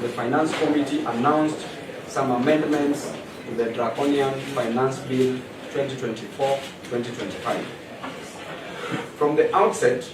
of the Finance Committee announced some amendments to the Draconian Finance Bill 2024-2025. From the outset,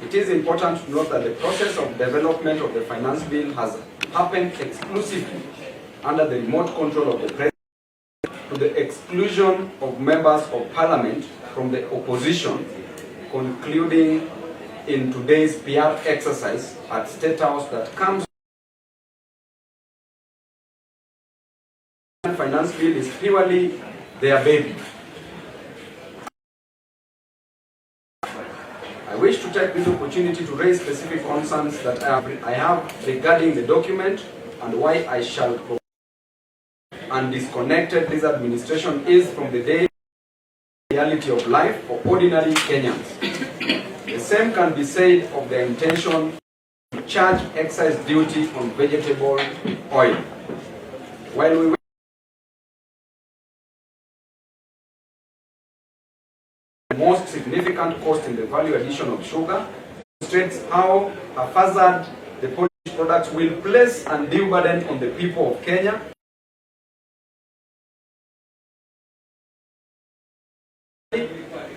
it is important to note that the process of development of the Finance Bill has happened exclusively under the remote control of the President, to the exclusion of members of Parliament from the opposition, concluding in today's PR exercise at State House that comes. The Finance Bill is purely their baby. I wish to take this opportunity to raise specific concerns that I have regarding the document and why I shall provide and disconnected this administration is from the day reality of life for ordinary Kenyans. The same can be said of the intention to charge excise duty on vegetable oil. While we the most significant cost in the value addition of sugar, illustrates how haphazard the Polish products will place undue burden on the people of Kenya.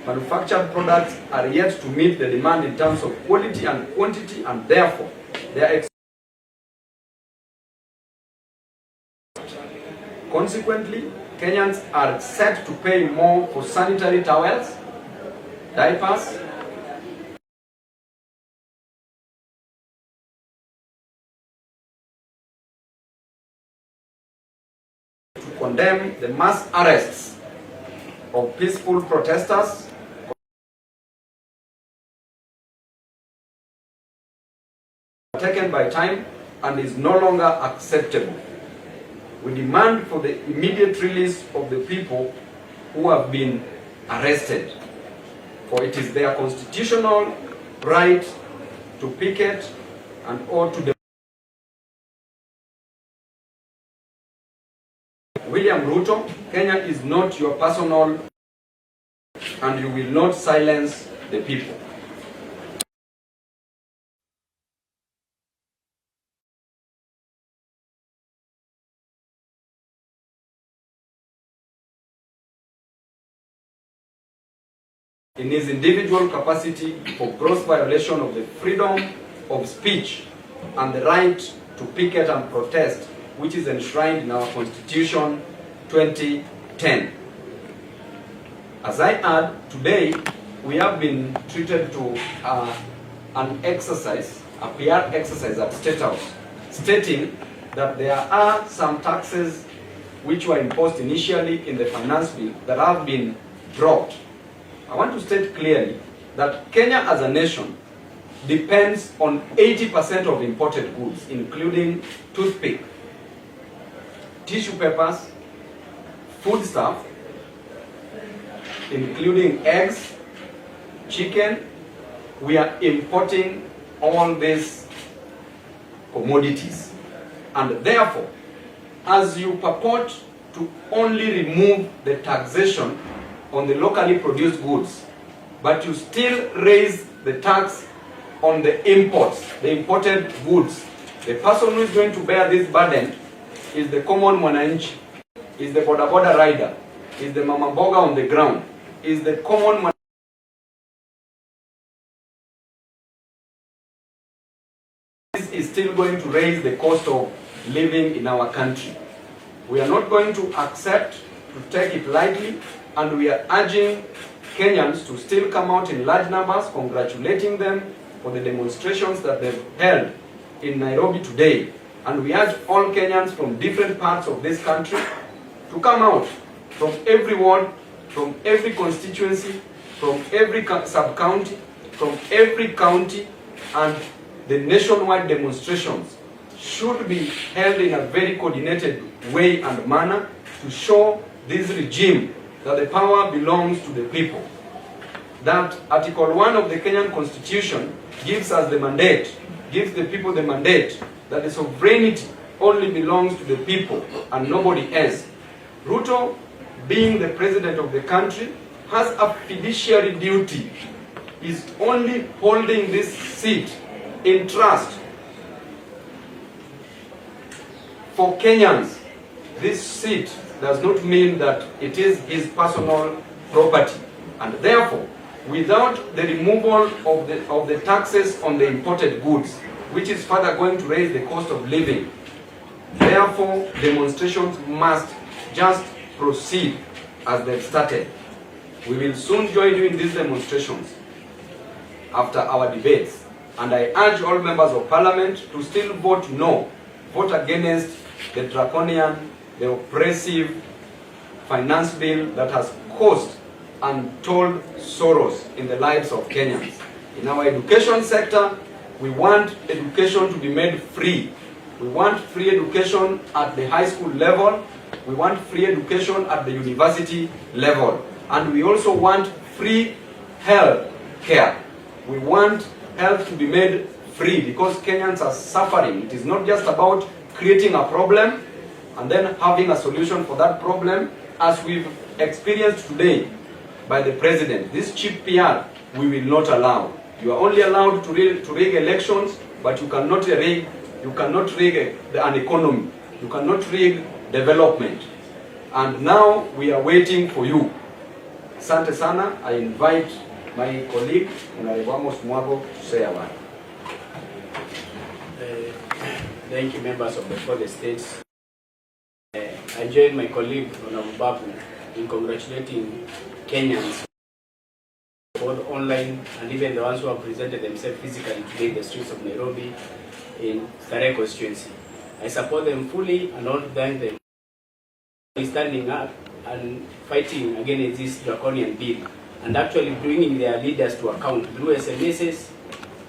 Manufactured products are yet to meet the demand in terms of quality and quantity, and therefore they are consequently, Kenyans are set to pay more for sanitary towels, diapers, to condemn the mass arrests of peaceful protesters taken by time and is no longer acceptable. We demand for the immediate release of the people who have been arrested, for it is their constitutional right to picket and or to William Ruto, Kenya is not your personal, and you will not silence the people. In his individual capacity for gross violation of the freedom of speech and the right to picket and protest, which is enshrined in our Constitution 2010. As I add, today we have been treated to an exercise, a PR exercise at State House, stating that there are some taxes which were imposed initially in the Finance Bill that have been dropped. I want to state clearly that Kenya as a nation depends on 80% of imported goods, including toothpick, tissue papers, foodstuff, including eggs, chicken. We are importing all these commodities. And therefore, as you purport to only remove the taxation on the locally produced goods, but you still raise the tax on the imports, the imported goods, the person who is going to bear this burden is the common mwananchi, is the boda boda rider, is the mama boga on the ground, is the common man. This is still going to raise the cost of living in our country. We are not going to accept to take it lightly, and we are urging Kenyans to still come out in large numbers, congratulating them for the demonstrations that they've held in Nairobi today. And we urge all Kenyans from different parts of this country to come out from every ward, from every constituency, from every sub-county, from every county, and the nationwide demonstrations should be held in a very coordinated way and manner to show this regime that the power belongs to the people. That Article 1 of the Kenyan Constitution gives us the mandate, gives the people the mandate that the sovereignty only belongs to the people and nobody else. Ruto, being the president of the country, has a fiduciary duty. He's only holding this seat in trust for Kenyans, this seat does not mean that it is his personal property. And therefore, without the removal of the taxes on the imported goods, which is further going to raise the cost of living, therefore, demonstrations must just proceed as they've started. We will soon join you in these demonstrations after our debates. And I urge all members of parliament to still vote no, vote against the draconian, the oppressive finance bill that has caused untold sorrows in the lives of Kenyans. In our education sector, we want education to be made free. We want free education at the high school level. We want free education at the university level. And we also want free health care. We want health to be made free because Kenyans are suffering. It is not just about creating a problem and then having a solution for that problem, as we've experienced today by the president. This cheap PR, we will not allow. You are only allowed to rig elections, but you cannot rig an economy. You cannot rig development. And now we are waiting for you. Asante sana. I invite my colleague, Ngarevamos Mwago, to say a word. Thank you, members of the four states. I join my colleague, Babu, in congratulating Kenyans, both online and even the ones who have presented themselves physically today in the streets of Nairobi in Starehe constituency. I support them fully and want to thank them for standing up and fighting against this draconian bill and actually bringing their leaders to account through SMSs,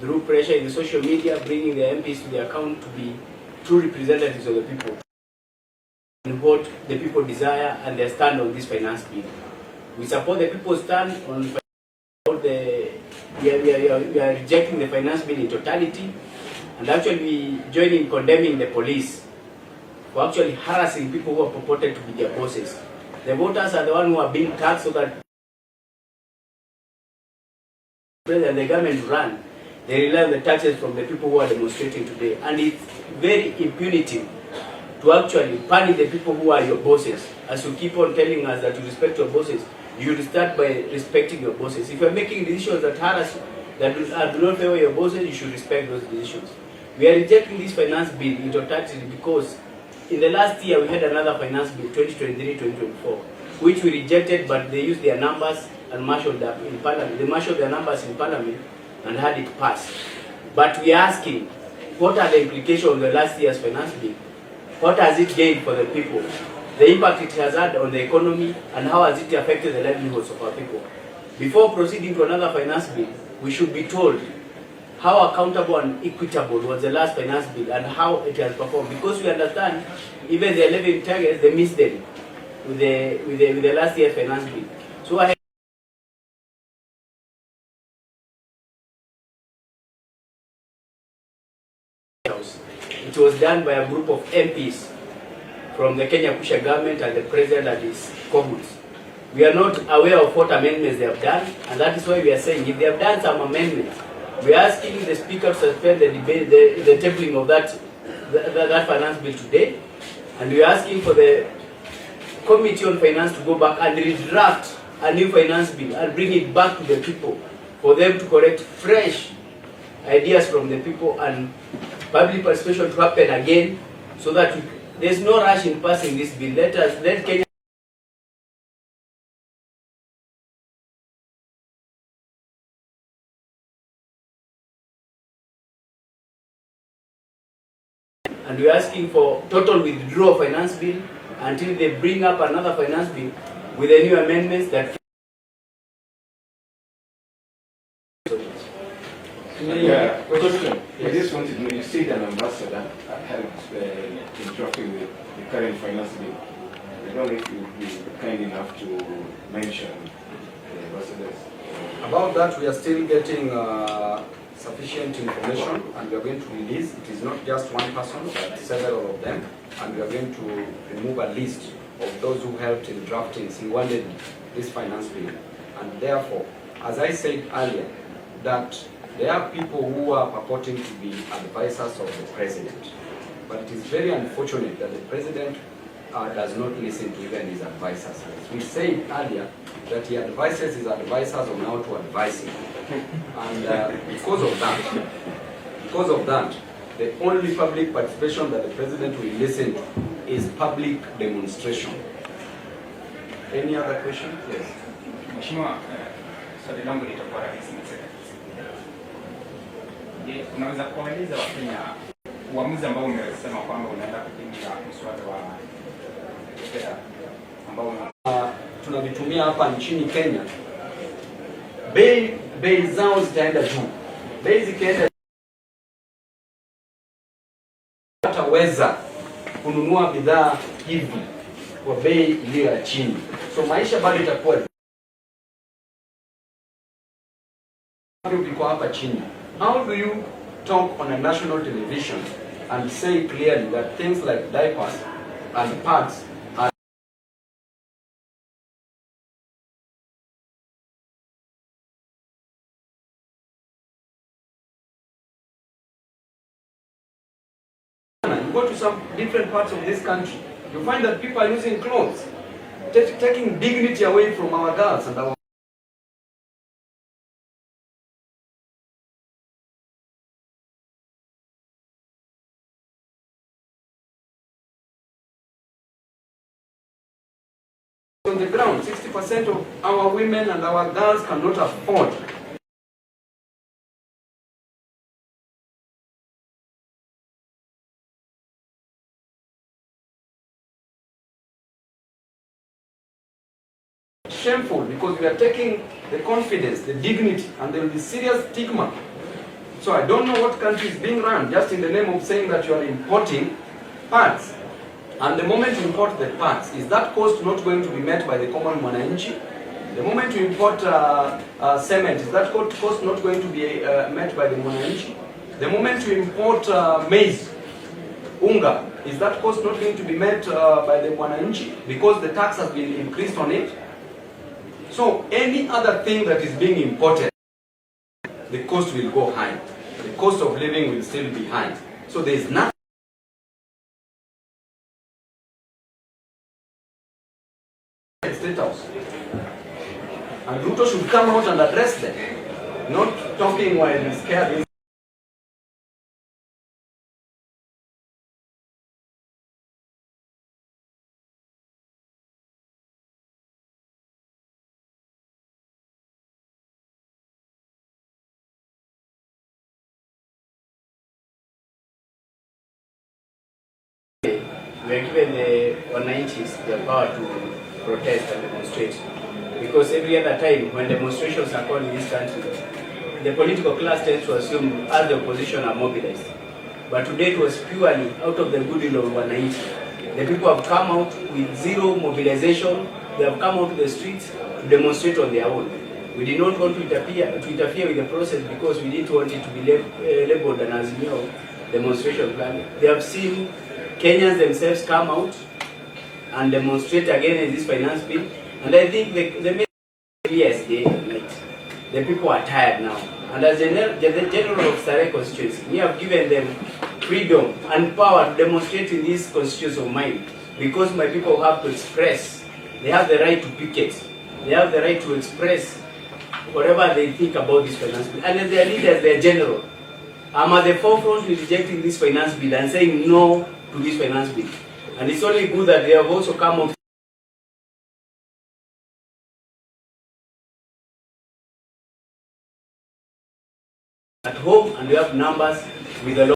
through pressure in the social media, bringing their MPs to the account to be true representatives of the people and what the people desire and their stand on this finance bill. We support the people's stand on we are rejecting the finance bill in totality and actually joining condemning the police for actually harassing people who are purported to be their bosses. The voters are the ones who are being taxed so that the government run. They rely on the taxes from the people who are demonstrating today. And it's very impunitive to actually punish the people who are your bosses. As you keep on telling us that you respect your bosses, you should start by respecting your bosses. If you're making decisions that harass, that do not favor your bosses, you should respect those decisions. We are rejecting this finance bill in totality because in the last year we had another finance bill, 2023-2024, which we rejected, but they used their numbers and marshaled them in parliament. They marshaled their numbers in parliament and had it passed. But we are asking, what are the implications of the last year's finance bill? What has it gained for the people? The impact it has had on the economy, and how has it affected the livelihoods of our people? Before proceeding to another finance bill, we should be told how accountable and equitable was the last finance bill and how it has performed. Because we understand even the 11 targets, they missed them with the last year's finance bill. So it was done by a group of MPs from the Kenya Kusha government and the president and his cohorts. We are not aware of what amendments they have done, and that is why we are saying if they have done some amendments, we are asking the speaker to suspend the debate, the tabling of that finance bill today, and we are asking for the committee on finance to go back and redraft a new finance bill and bring it back to the people for them to collect fresh ideas from the people and public participation to happen again, so that there's no rush in passing this bill. Let Kenya and we're asking for total withdrawal of finance bill until they bring up another finance bill with the new amendments that Yeah, question. I just wanted to know, you said an ambassador helped in drafting the current finance bill. I don't know if you'd be kind enough to mention the ambassadors. About that, we are still getting sufficient information, and we are going to release. It is not just one person, but several of them, and we are going to remove a list of those who helped in drafting single-handedly this finance bill. And therefore, as I said earlier, that there are people who are purporting to be advisors of the president. But it is very unfortunate that the president does not listen to even his advisors. We said earlier that he advises his advisors on how to advise him. And because of that, the only public participation that the president will listen to is public demonstration. Any other question? Yes. Mheshimiwa, swali langu litakuwa rahisi na sasa. Je, unaweza kueleza Wakenya uamuzi ambao umesema kwamba unaenda kupinga mswada wa fedha ambao tunavitumia hapa nchini Kenya, bei zao zitaenda juu. Bei zikienda wataweza kununua bidhaa hivi kwa bei iliyo ya chini, so maisha bado itakuwa hapa chini. How do you talk on a national television and say clearly that things like diapers and pads are you go to some different parts of this country, you find that people are using clothes, taking dignity away from our girls and our on the ground. 60% of our women and our girls cannot afford shameful, because we are taking the confidence, the dignity, and there will be serious stigma. So I don't know what country is being run just in the name of saying that you are importing parts. And the moment you import the parts, is that cost not going to be met by the common mwananchi? The moment you import cement, is that cost not going to be met by the mwananchi? The moment you import maize, unga, is that cost not going to be met by the mwananchi because the tax has been increased on it? So any other thing that is being imported, the cost will go high. The cost of living will still be high. So there is nothing State House. And Ruto should come out and address them, not talking while he's scared. We are given the 190s the power to protest and demonstrate, because every other time when demonstrations are called in this country, the political class tends to assume as the opposition are mobilized. But today it was purely out of the goodwill of 190. The people have come out with zero mobilization. They have come out to the streets to demonstrate on their own. We did not want to interfere with the process because we didn't want it to be labeled an Azimio demonstration plan. They have seen Kenyans themselves come out and demonstrate against this finance bill, and I think the yes, the people are tired now. And as the general of Sarai constituency, we have given them freedom and power to demonstrate in this constituency of mine, because my people have to express. They have the right to picket. They have the right to express whatever they think about this finance bill. And as their leaders, their general, I'm at the forefront with rejecting this finance bill and saying no to this finance bill. And it's only good that they have also come out at home, and we have numbers with the